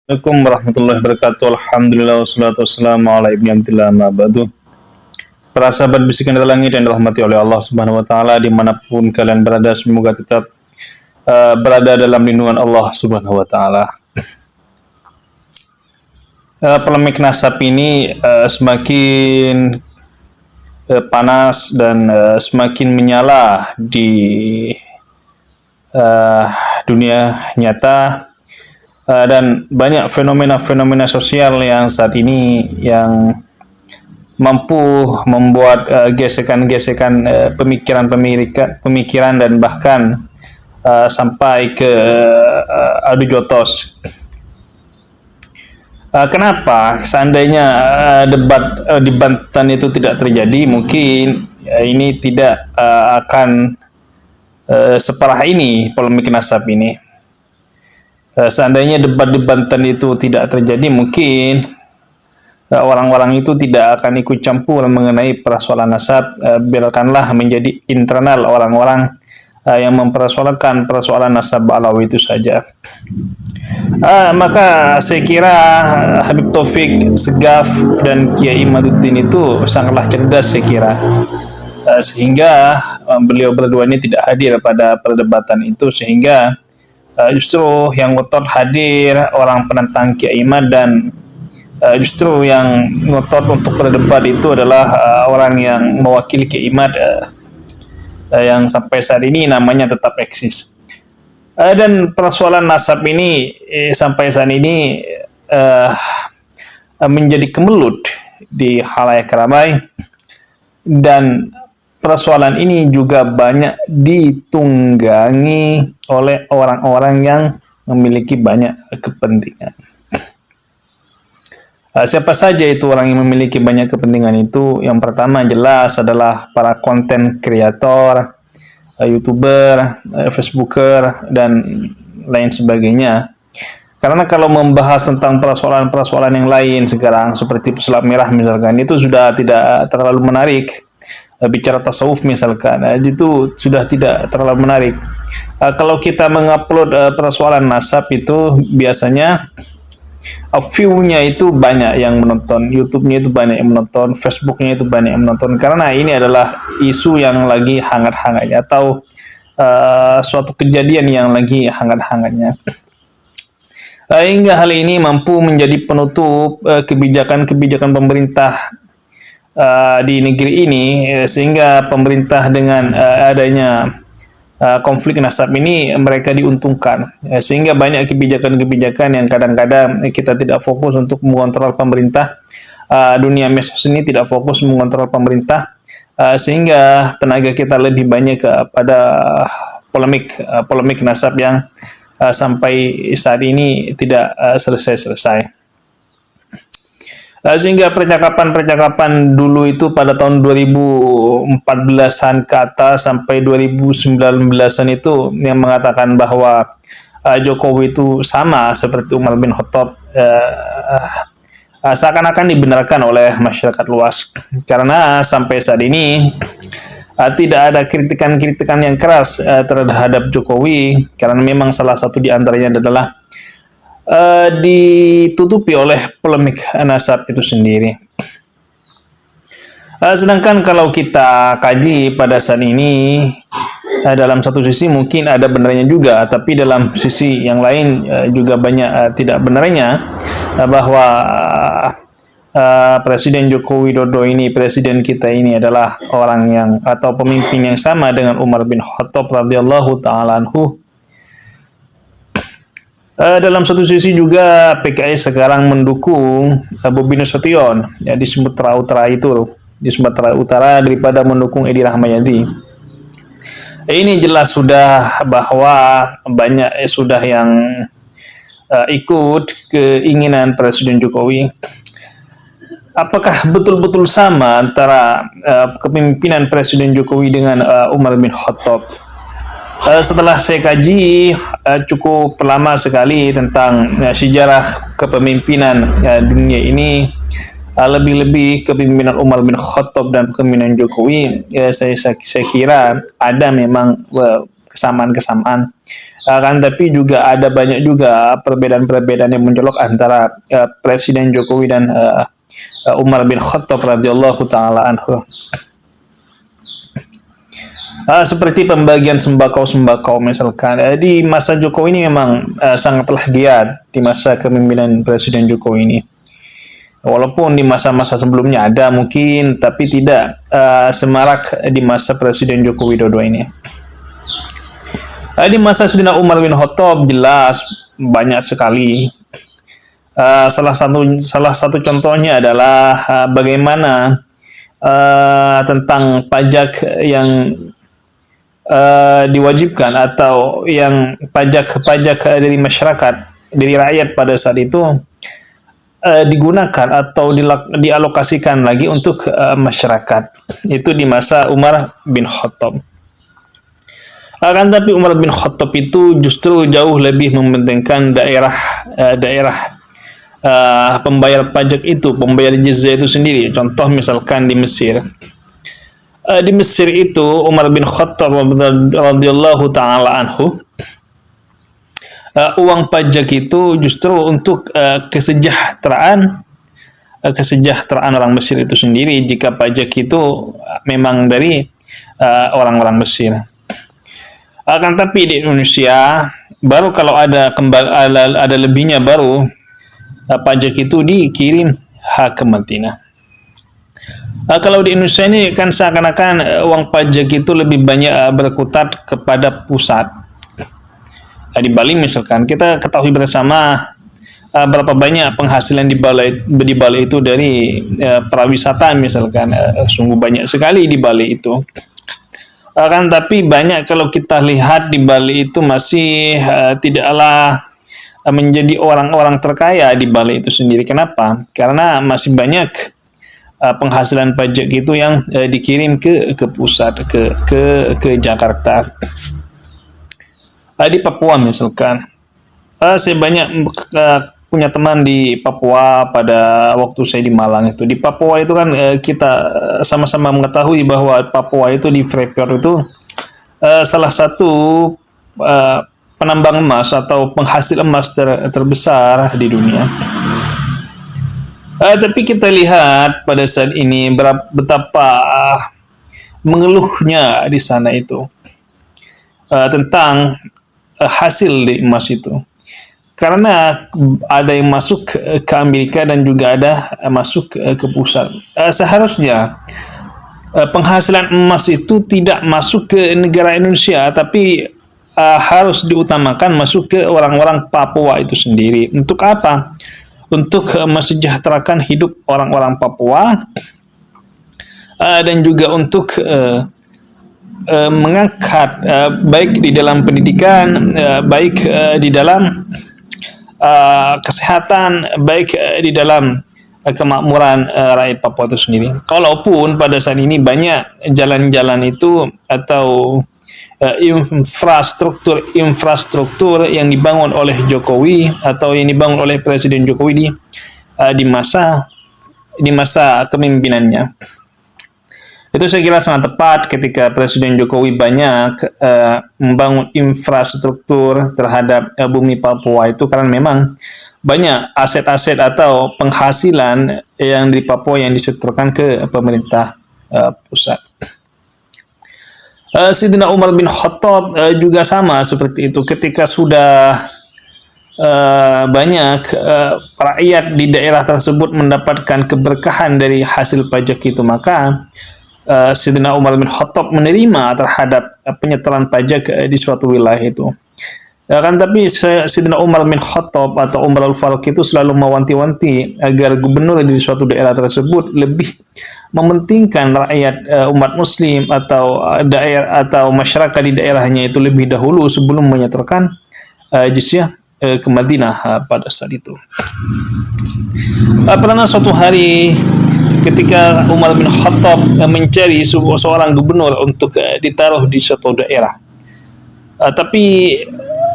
Assalamualaikum warahmatullahi wabarakatuh. Alhamdulillah wassalatu wassalamu ala ibni abdillah ma ba'du. Para sahabat bisikan dari langit yang dirahmati oleh Allah Subhanahu wa taala dimanapun kalian berada, semoga tetap berada dalam lindungan Allah Subhanahu wa taala. Polemik nasab ini semakin panas dan semakin menyala di dunia nyata. Dan banyak fenomena-fenomena sosial yang saat ini yang mampu membuat gesekan-gesekan pemikiran dan bahkan sampai ke adu jotos. Kenapa? Seandainya debat di Banten itu tidak terjadi, mungkin ini tidak akan separah ini polemik nasab ini. Seandainya debat di Banten itu tidak terjadi, mungkin orang-orang itu tidak akan ikut campur mengenai persoalan nasab. Biarkanlah menjadi internal orang-orang yang mempersoalkan persoalan nasab Alawi itu saja. Maka saya kira Habib Taufik Segaf dan Kiai Imaduddin itu sangatlah cerdas, saya kira. Sehingga beliau berdua ini tidak hadir pada perdebatan itu, sehingga justru yang ngotot hadir orang penentang Kiai Imad, dan justru yang ngotot untuk berdebat itu adalah orang yang mewakili Kiai Imad yang sampai saat ini namanya tetap eksis. Dan persoalan nasab ini sampai saat ini menjadi kemelut di khalayak ramai, dan persoalan ini juga banyak ditunggangi oleh orang-orang yang memiliki banyak kepentingan. Siapa saja itu orang yang memiliki banyak kepentingan itu? Yang pertama jelas adalah para konten kreator, YouTuber, Facebooker, dan lain sebagainya. Karena kalau membahas tentang persoalan-persoalan yang lain sekarang, seperti pesulap merah misalkan, itu sudah tidak terlalu menarik. Bicara tasawuf misalkan, itu sudah tidak terlalu menarik. Kalau kita mengupload persoalan nasab itu biasanya view-nya itu banyak yang menonton, YouTube-nya itu banyak yang menonton, Facebook-nya itu banyak yang menonton, karena ini adalah isu yang lagi hangat-hangatnya, atau suatu kejadian yang lagi hangat-hangatnya. Hingga hal ini mampu menjadi penutup kebijakan-kebijakan pemerintah di negeri ini, sehingga pemerintah dengan adanya konflik nasab ini mereka diuntungkan, sehingga banyak kebijakan-kebijakan yang kadang-kadang kita tidak fokus untuk mengontrol pemerintah. Dunia medsos ini tidak fokus mengontrol pemerintah, sehingga tenaga kita lebih banyak kepada polemik nasab yang sampai saat ini tidak selesai-selesai. Sehingga percakapan-percakapan dulu itu pada tahun 2014-an ke atas sampai 2019-an itu yang mengatakan bahwa Jokowi itu sama seperti Umar bin Khattab, seakan-akan dibenarkan oleh masyarakat luas, karena sampai saat ini tidak ada kritikan-kritikan yang keras terhadap Jokowi, karena memang salah satu di antaranya adalah ditutupi oleh polemik nasab itu sendiri. Sedangkan kalau kita kaji pada saat ini, dalam satu sisi mungkin ada benarnya juga, tapi dalam sisi yang lain juga banyak tidak benarnya, bahwa Presiden Joko Widodo ini, presiden kita ini adalah orang yang atau pemimpin yang sama dengan Umar bin Khattab radhiyallahu taala anhu. Dalam satu sisi juga PKS sekarang mendukung Bobi Nasution ya, di Sumatera Utara itu, di Sumatera Utara, daripada mendukung Edi Rahmayadi. Ini jelas sudah bahwa banyak sudah yang ikut keinginan Presiden Jokowi. Apakah betul-betul sama antara kepemimpinan Presiden Jokowi dengan Umar bin Khattab? Setelah saya kaji cukup lama sekali tentang sejarah kepemimpinan dunia ini, lebih-lebih kepemimpinan Umar bin Khattab dan kepemimpinan Jokowi, saya kira ada memang kesamaan-kesamaan. Kan tapi juga ada banyak juga perbedaan-perbedaan yang mencolok antara Presiden Jokowi dan Umar bin Khattab radhiyallahu taala anhu. Seperti pembagian sembako misalkan di masa Jokowi ini memang sangatlah giat di masa kepemimpinan Presiden Jokowi ini. Walaupun di masa-masa sebelumnya ada mungkin, tapi tidak semarak di masa Presiden Joko Widodo ini. Di masa Sayyidina Umar bin Khattab jelas banyak sekali. Salah satu contohnya adalah bagaimana tentang pajak yang diwajibkan atau yang pajak dari masyarakat, dari rakyat pada saat itu digunakan atau dialokasikan lagi untuk masyarakat. Itu di masa Umar bin Khattab. Akan tapi Umar bin Khattab itu justru jauh lebih mementingkan daerah pembayar pajak itu, pembayar jizya itu sendiri. Contoh misalkan di Mesir. Di Mesir itu Umar bin Khattab radhiyallahu taala anhu, uang pajak itu justru untuk kesejahteraan orang Mesir itu sendiri, jika pajak itu memang dari orang-orang Mesir. Akan tapi di Indonesia baru kalau ada lebihnya baru pajak itu dikirim ke Madinah. Kalau di Indonesia ini kan seakan-akan uang pajak itu lebih banyak berkutat kepada pusat. Di Bali misalkan kita ketahui bersama berapa banyak penghasilan di Bali itu dari pariwisata misalkan, sungguh banyak sekali di Bali itu. Kan tapi banyak kalau kita lihat di Bali itu masih tidaklah menjadi orang-orang terkaya di Bali itu sendiri. Kenapa? Karena masih banyak penghasilan pajak itu yang dikirim ke pusat, ke Jakarta. Di Papua misalkan, saya banyak punya teman di Papua pada waktu saya di Malang itu. Di Papua itu kan kita sama-sama mengetahui bahwa Papua itu di Freeport itu salah satu penambang emas atau penghasil emas terbesar di dunia. Tapi kita lihat pada saat ini betapa mengeluhnya di sana itu tentang hasil di emas itu, karena ada yang masuk ke Amerika dan juga ada masuk ke pusat. Seharusnya penghasilan emas itu tidak masuk ke negara Indonesia, tapi harus diutamakan masuk ke orang-orang Papua itu sendiri. Untuk apa? Untuk mesejahterakan hidup orang-orang Papua dan juga untuk mengangkat baik di dalam pendidikan, baik di dalam kesehatan, baik di dalam kemakmuran rakyat Papua itu sendiri. Kalaupun pada saat ini banyak jalan-jalan itu atau infrastruktur yang dibangun oleh Jokowi atau yang dibangun oleh Presiden Jokowi di masa kepemimpinannya. Itu saya kira sangat tepat ketika Presiden Jokowi banyak membangun infrastruktur terhadap bumi Papua itu, karena memang banyak aset-aset atau penghasilan yang di Papua yang disetorkan ke pemerintah pusat. Sayyidina Umar bin Khattab juga sama seperti itu. Ketika sudah banyak rakyat di daerah tersebut mendapatkan keberkahan dari hasil pajak itu, maka Sayyidina Umar bin Khattab menerima terhadap penyetoran pajak di suatu wilayah itu. Kan tapi Sayyidina Umar bin Khattab atau Umar al-Faruq itu selalu mewanti-wanti agar gubernur di suatu daerah tersebut lebih mementingkan rakyat umat muslim atau daerah atau masyarakat di daerahnya itu lebih dahulu sebelum menyetorkan jizyah ke Madinah pada saat itu. Pernah suatu hari ketika Umar bin Khattab mencari seorang gubernur untuk ditaruh di suatu daerah, tapi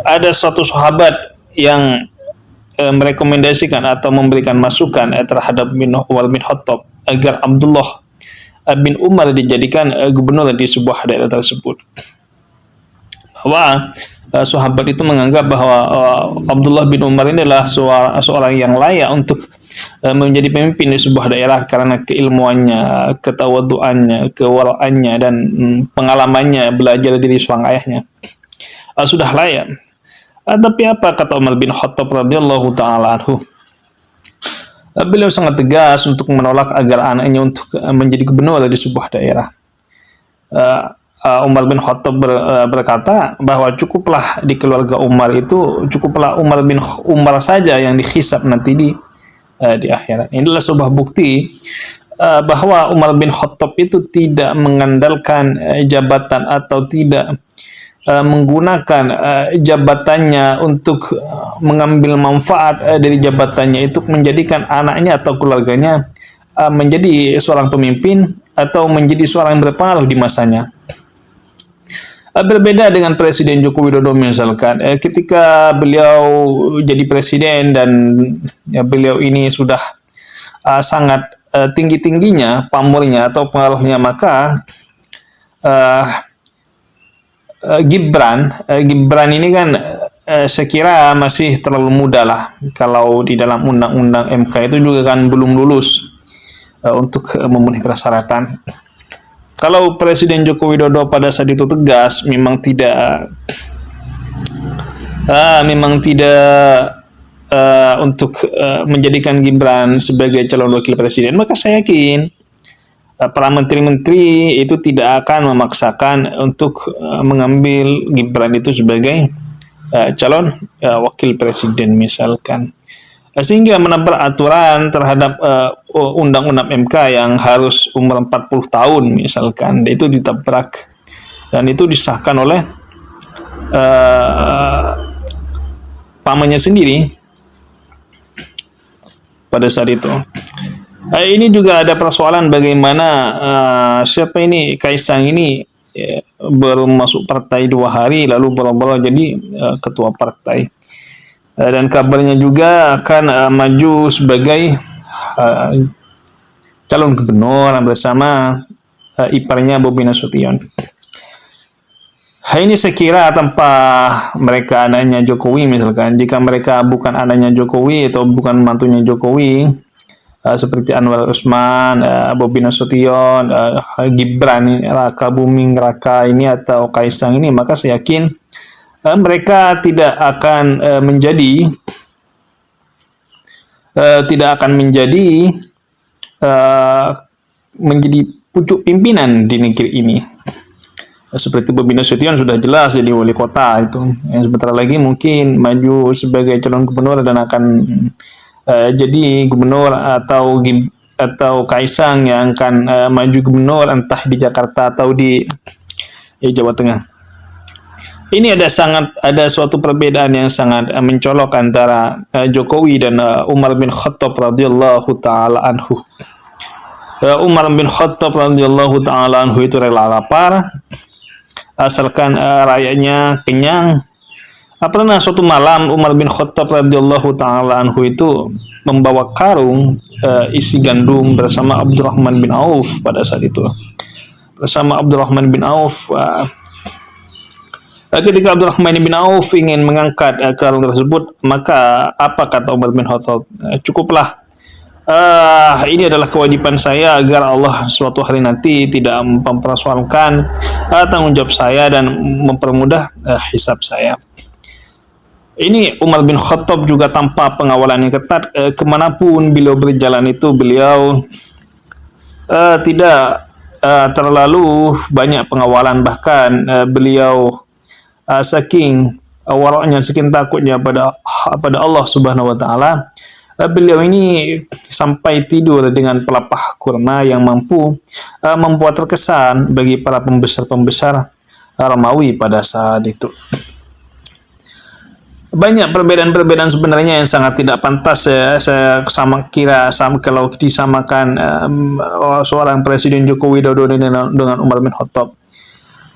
ada suatu sahabat yang merekomendasikan atau memberikan masukan terhadap Umar bin Khattab agar Abdullah bin Umar dijadikan gubernur di sebuah daerah tersebut. bahwa sahabat itu menganggap bahwa Abdullah bin Umar ini adalah seorang yang layak untuk menjadi pemimpin di sebuah daerah karena keilmuannya, ketawaduannya, kewaraannya, dan pengalamannya belajar dari seorang ayahnya. Sudah layak. Tapi apa kata Umar bin Khattab radhiyallahu taala anhu? Beliau sangat tegas untuk menolak agar anaknya untuk menjadi gubernur di sebuah daerah. Umar bin Khattab berkata bahwa cukuplah di keluarga Umar itu, cukuplah Umar bin Umar saja yang dihisab nanti di akhirat. Ini adalah sebuah bukti bahwa Umar bin Khattab itu tidak mengandalkan jabatan atau tidak menggunakan jabatannya untuk mengambil manfaat dari jabatannya itu menjadikan anaknya atau keluarganya menjadi seorang pemimpin atau menjadi seorang yang berpengaruh di masanya. Berbeda dengan Presiden Joko Widodo misalkan, ketika beliau jadi presiden dan beliau ini sudah sangat tinggi-tingginya pamornya atau pengaruhnya, maka Gibran ini kan saya kira masih terlalu muda lah. Kalau di dalam undang-undang MK itu juga kan belum lulus untuk memenuhi persyaratan. Kalau Presiden Joko Widodo pada saat itu tegas, memang tidak untuk menjadikan Gibran sebagai calon wakil presiden, maka saya yakin para menteri-menteri itu tidak akan memaksakan untuk mengambil Gibran itu sebagai calon wakil presiden misalkan. Sehingga menabrak aturan terhadap undang-undang MK yang harus umur 40 tahun misalkan, itu ditabrak dan itu disahkan oleh pamannya sendiri pada saat itu. Ini juga ada persoalan bagaimana siapa ini Kaisang ini baru masuk partai 2 hari lalu boro-boro jadi ketua partai. Dan kabarnya juga akan maju sebagai calon gubernur bersama iparnya Bobi Nasution. Ini saya kira tanpa mereka anaknya Jokowi misalkan, jika mereka bukan anaknya Jokowi atau bukan mantunya Jokowi, seperti Anwar Usman, Bobi Nasution, Gibran, Raka Buming Raka ini atau Kaisang ini, maka saya yakin mereka tidak akan menjadi pucuk pimpinan di negeri ini. Seperti Bobi Nasution sudah jelas jadi wali kota itu, yang sebentar lagi mungkin maju sebagai calon gubernur dan akan jadi gubernur, atau Kaisang yang akan maju gubernur entah di Jakarta atau di Jawa Tengah. Ini ada suatu perbedaan yang sangat mencolok antara Jokowi dan Umar bin Khattab radhiyallahu taala anhu. Umar bin Khattab radhiyallahu taala anhu itu rela lapar asalkan rakyatnya kenyang. Pernah suatu malam Umar bin Khattab radhiyallahu taala anhu itu membawa karung isi gandum bersama Abdurrahman bin Auf pada saat itu. Bersama Abdurrahman bin Auf, ketika Abdurrahman bin Auf ingin mengangkat karung tersebut, maka apa kata Umar bin Khattab? Cukuplah. Ini adalah kewajiban saya agar Allah suatu hari nanti tidak mempersoalkan tanggung jawab saya dan mempermudah hisab saya. Ini Umar bin Khattab juga tanpa pengawalan yang ketat, kemanapun beliau berjalan itu beliau tidak terlalu banyak pengawalan, bahkan beliau saking waraknya, saking takutnya pada Allah Subhanahu wa taala, beliau ini sampai tidur dengan pelepah kurma yang mampu membuat terkesan bagi para pembesar-pembesar Romawi pada saat itu. Banyak perbedaan-perbedaan sebenarnya yang sangat tidak pantas saya kalau disamakan seorang Presiden Joko Widodo dengan Umar bin Khattab.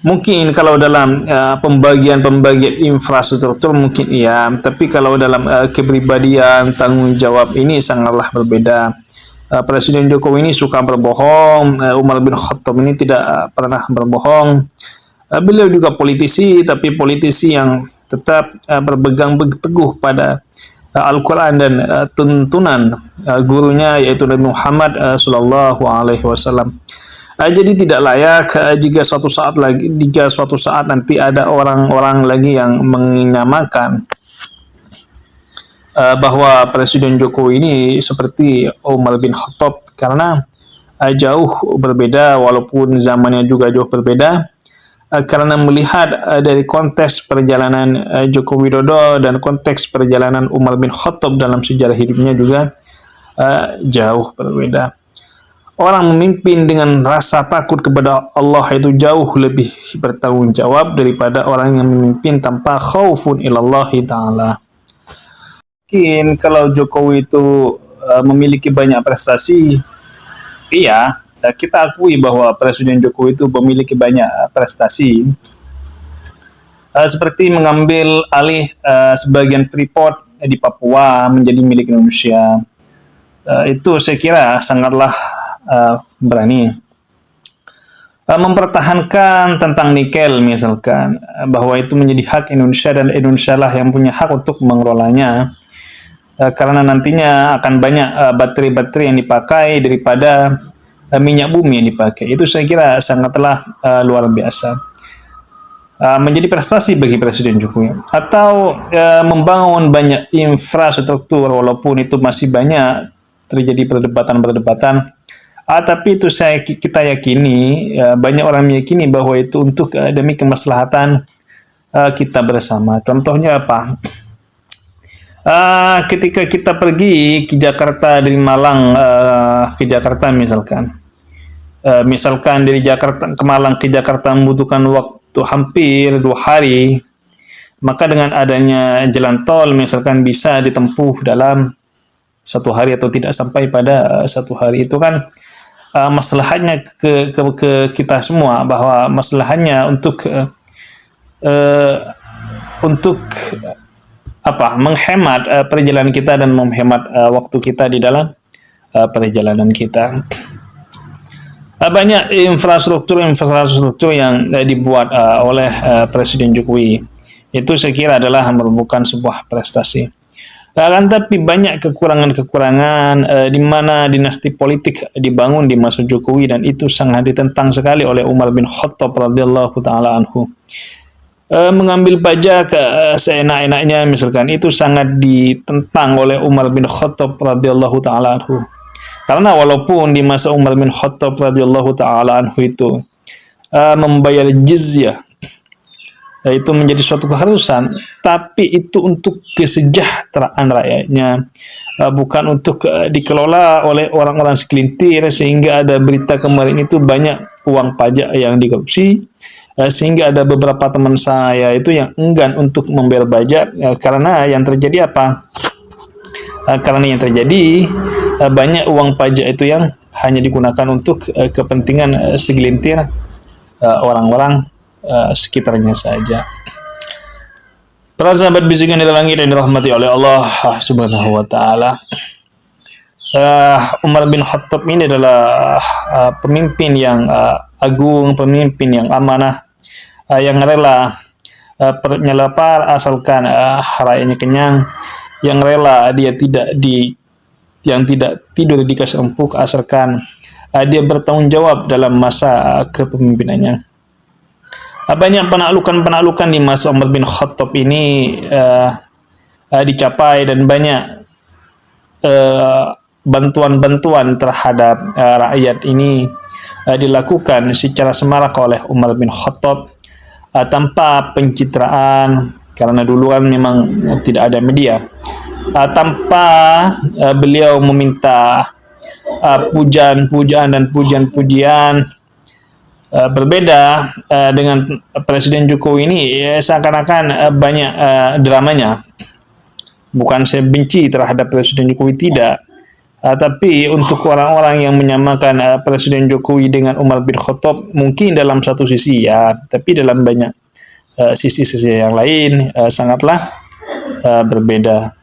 Mungkin kalau dalam pembagian infrastruktur mungkin iya, tapi kalau dalam kepribadian, tanggung jawab ini sangatlah berbeda. Presiden Jokowi ini suka berbohong, Umar bin Khattab ini tidak pernah berbohong. Beliau juga politisi, tapi politisi yang tetap berpegang teguh pada Al-Quran dan tuntunan gurunya, yaitu Nabi Muhammad Sallallahu Alaihi Wasallam. Jadi tidak layak jika suatu saat nanti ada orang-orang lagi yang menyamakan bahwa Presiden Jokowi ini seperti Umar bin Khattab, karena jauh berbeda, walaupun zamannya juga jauh berbeda. Karena melihat dari konteks perjalanan Joko Widodo dan konteks perjalanan Umar bin Khattab dalam sejarah hidupnya juga jauh berbeda. Orang memimpin dengan rasa takut kepada Allah itu jauh lebih bertanggung jawab daripada orang yang memimpin tanpa khaufun ilallahi ta'ala. Mungkin kalau Jokowi itu memiliki banyak prestasi, iya, kita akui bahwa Presiden Jokowi itu memiliki banyak prestasi, seperti mengambil alih sebagian Freeport di Papua menjadi milik Indonesia. Itu saya kira sangatlah berani. Mempertahankan tentang nikel misalkan, bahwa itu menjadi hak Indonesia dan Indonesia lah yang punya hak untuk mengelolanya, karena nantinya akan banyak baterai-baterai yang dipakai daripada minyak bumi yang dipakai. Itu saya kira sangatlah luar biasa. Menjadi prestasi bagi Presiden Jokowi. Atau membangun banyak infrastruktur, walaupun itu masih banyak terjadi perdebatan-perdebatan. Tapi itu kita yakini, banyak orang meyakini bahwa itu untuk demi kemaslahatan kita bersama. Contohnya apa? Ketika kita pergi ke Jakarta dari Malang ke Jakarta misalkan dari Jakarta ke Malang ke Jakarta membutuhkan waktu hampir 2 hari, maka dengan adanya jalan tol misalkan bisa ditempuh dalam 1 hari atau tidak sampai pada 1 hari. Itu kan masalahnya ke kita semua, bahwa masalahnya untuk menghemat perjalanan kita dan menghemat waktu kita di dalam perjalanan kita. Banyak infrastruktur yang dibuat oleh Presiden Jokowi. Itu saya kira adalah merupakan sebuah prestasi. Tapi banyak kekurangan-kekurangan di mana dinasti politik dibangun di masa Jokowi, dan itu sangat ditentang sekali oleh Umar bin Khattab radhiyallahu taala anhu. Mengambil pajak seenak-enaknya misalkan, itu sangat ditentang oleh Umar bin Khattab radhiyallahu taala anhu. Karena walaupun di masa Umar bin Khattab radhiyallahu taala anhu itu membayar jizyah, itu menjadi suatu keharusan, tapi itu untuk kesejahteraan rakyatnya, bukan untuk dikelola oleh orang-orang segelintir, sehingga ada berita kemarin itu banyak uang pajak yang dikorupsi, sehingga ada beberapa teman saya itu yang enggan untuk membayar pajak, karena yang terjadi apa? Karena yang terjadi banyak uang pajak itu yang hanya digunakan untuk kepentingan segelintir orang-orang sekitarnya saja. Para sahabat bisikan di langit yang dirahmati oleh Allah Subhanahu wa taala. Umar bin Khattab ini adalah pemimpin yang agung, pemimpin yang amanah, yang rela perutnya lapar asalkan rakyatnya kenyang, yang rela dia tidak tidur di kasur empuk asalkan dia bertanggung jawab dalam masa kepemimpinannya. Banyak penaklukan di masa Umar bin Khattab ini dicapai, dan banyak bantuan-bantuan terhadap rakyat ini dilakukan secara semarak oleh Umar bin Khattab tanpa pencitraan, karena duluan memang tidak ada media, tanpa beliau meminta pujian dan pujian. Berbeda dengan Presiden Jokowi ini, seakan-akan banyak dramanya. Bukan saya benci terhadap Presiden Jokowi, tidak. Tapi untuk orang-orang yang menyamakan Presiden Jokowi dengan Umar bin Khattab, mungkin dalam satu sisi ya, tapi dalam banyak sisi-sisi yang lain sangatlah berbeda.